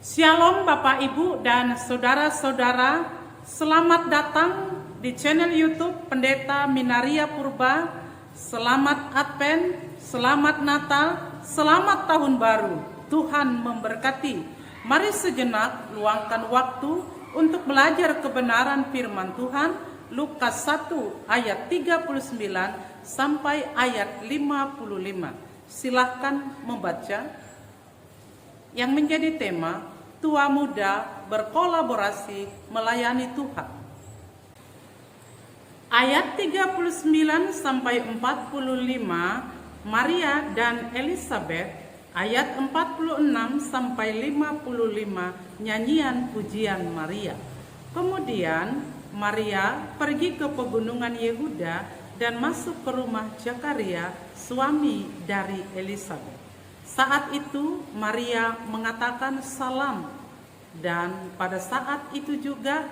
Shalom Bapak Ibu dan Saudara-saudara, selamat datang di channel YouTube Pendeta Minaria Purba. Selamat Advent, selamat Natal, selamat Tahun Baru. Tuhan memberkati. Mari sejenak luangkan waktu untuk belajar kebenaran firman Tuhan. Lukas 1 ayat 39 sampai ayat 55. Silahkan membaca. Yang menjadi tema, tua muda berkolaborasi melayani Tuhan. Ayat 39 sampai 45, Maria dan Elizabeth. Ayat 46 sampai 55, nyanyian pujian Maria. Kemudian Maria pergi ke pegunungan Yehuda dan masuk ke rumah Zakaria, suami dari Elizabeth. Saat itu Maria mengatakan salam, dan pada saat itu juga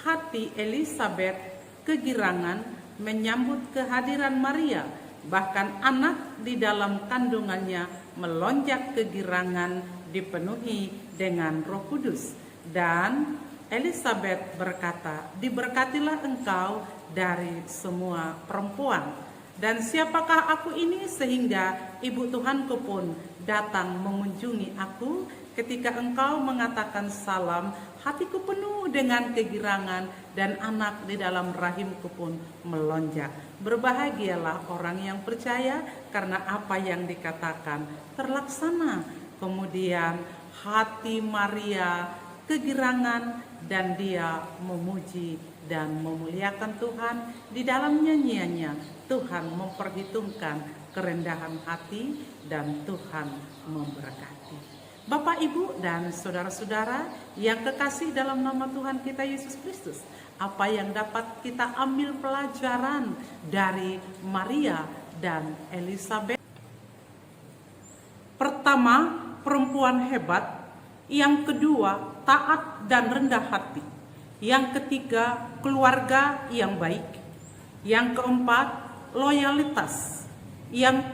hati Elizabeth kegirangan menyambut kehadiran Maria. Bahkan anak di dalam kandungannya melonjak kegirangan dipenuhi dengan Roh Kudus. Dan Elizabeth berkata, "Diberkatilah engkau dari semua perempuan. Dan siapakah aku ini sehingga ibu Tuhanku pun datang mengunjungi aku? Ketika engkau mengatakan salam, hatiku penuh dengan kegirangan dan anak di dalam rahimku pun melonjak. Berbahagialah orang yang percaya karena apa yang dikatakan terlaksana." Kemudian hati Maria kegirangan dan dia memuji dan memuliakan Tuhan. Di dalam nyanyiannya Tuhan memperhitungkan kerendahan hati dan Tuhan memberkati. Bapak, Ibu, dan saudara-saudara yang kekasih dalam nama Tuhan kita Yesus Kristus, apa yang dapat kita ambil pelajaran dari Maria dan Elizabeth? Pertama, perempuan hebat. Yang kedua, taat dan rendah hati. Yang ketiga, keluarga yang baik. Yang keempat, loyalitas. Yang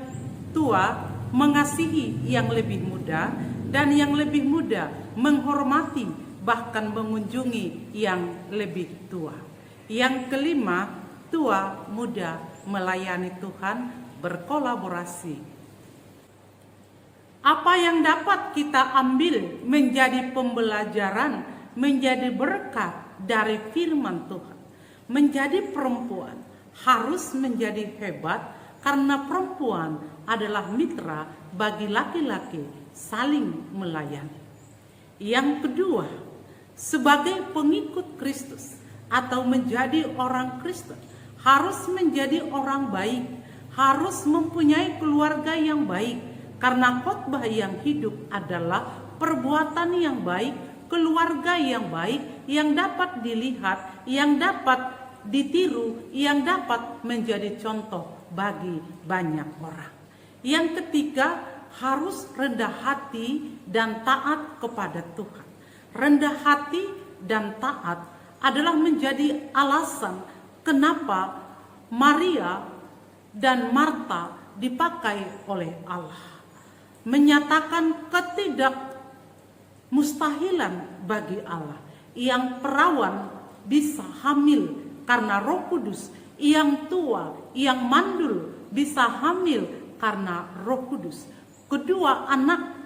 tua mengasihi yang lebih muda, dan yang lebih muda menghormati bahkan mengunjungi yang lebih tua. Yang kelima, tua muda melayani Tuhan, berkolaborasi. Apa yang dapat kita ambil menjadi pembelajaran, menjadi berkat dari firman Tuhan? Menjadi perempuan harus menjadi hebat, karena perempuan adalah mitra bagi laki-laki saling melayani. Yang kedua, sebagai pengikut Kristus atau menjadi orang Kristen, harus menjadi orang baik, harus mempunyai keluarga yang baik, karena khotbah yang hidup adalah perbuatan yang baik, keluarga yang baik, yang dapat dilihat, yang dapat ditiru, yang dapat menjadi contoh bagi banyak orang. Yang ketiga, harus rendah hati dan taat kepada Tuhan. Rendah hati dan taat adalah menjadi alasan kenapa Maria dan Marta dipakai oleh Allah. Menyatakan ketidakmustahilan bagi Allah. Yang perawan bisa hamil karena Roh Kudus. Yang tua, yang mandul bisa hamil karena Roh Kudus. Kedua anak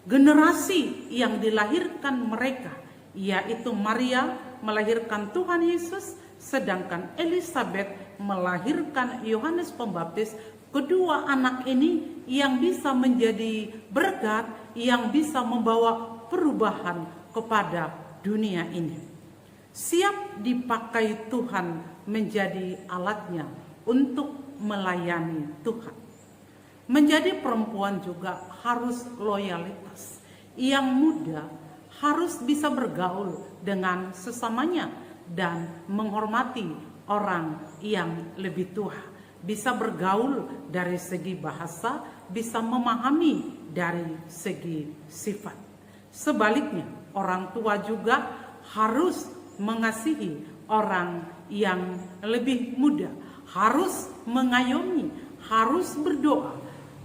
generasi yang dilahirkan mereka, yaitu Maria melahirkan Tuhan Yesus, sedangkan Elizabeth melahirkan Yohanes Pembaptis. Kedua anak ini yang bisa menjadi berkat, yang bisa membawa perubahan kepada dunia ini. Siap dipakai Tuhan menjadi alatnya untuk melayani Tuhan. Menjadi perempuan juga harus loyalitas. Yang muda harus bisa bergaul dengan sesamanya dan menghormati orang yang lebih tua. Bisa bergaul dari segi bahasa, bisa memahami dari segi sifat. Sebaliknya, orang tua juga harus mengasihi orang yang lebih muda, harus mengayomi, harus berdoa,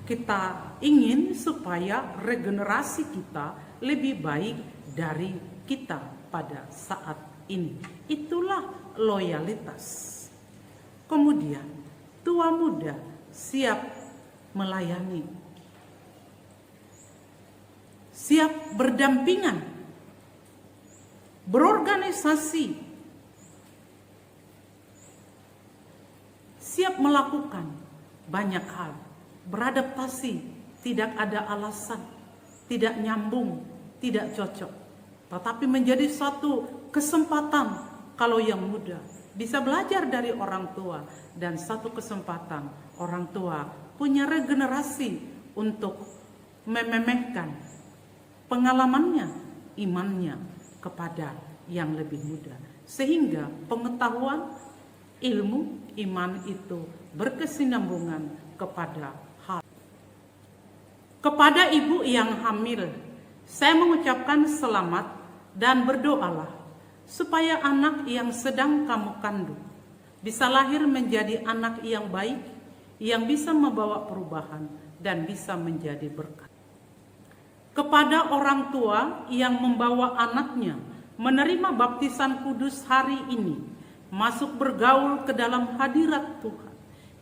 kita ingin supaya regenerasi kita lebih baik dari kita pada saat ini. Itulah loyalitas. Kemudian, tua muda siap melayani, siap berdampingan, berorganisasi, siap melakukan banyak hal, beradaptasi, tidak ada alasan, tidak nyambung, tidak cocok, tetapi menjadi suatu kesempatan kalau yang muda bisa belajar dari orang tua, dan satu kesempatan orang tua punya regenerasi untuk mememehkan pengalamannya, imannya kepada yang lebih muda, sehingga pengetahuan, ilmu, iman itu berkesinambungan kepada hal. Kepada ibu yang hamil, saya mengucapkan selamat dan berdoalah supaya anak yang sedang kamu kandung bisa lahir menjadi anak yang baik, yang bisa membawa perubahan dan bisa menjadi berkat. Kepada orang tua yang membawa anaknya menerima baptisan kudus hari ini, masuk bergaul ke dalam hadirat Tuhan,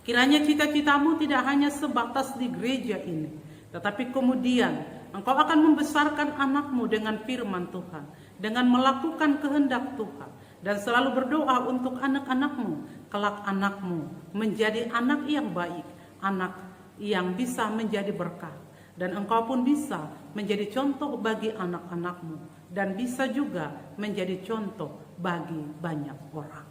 kiranya cita-citamu tidak hanya sebatas di gereja ini, tetapi kemudian engkau akan membesarkan anakmu dengan firman Tuhan, dengan melakukan kehendak Tuhan, dan selalu berdoa untuk anak-anakmu, kelak anakmu menjadi anak yang baik, anak yang bisa menjadi berkat, dan engkau pun bisa menjadi contoh bagi anak-anakmu, dan bisa juga menjadi contoh bagi banyak orang.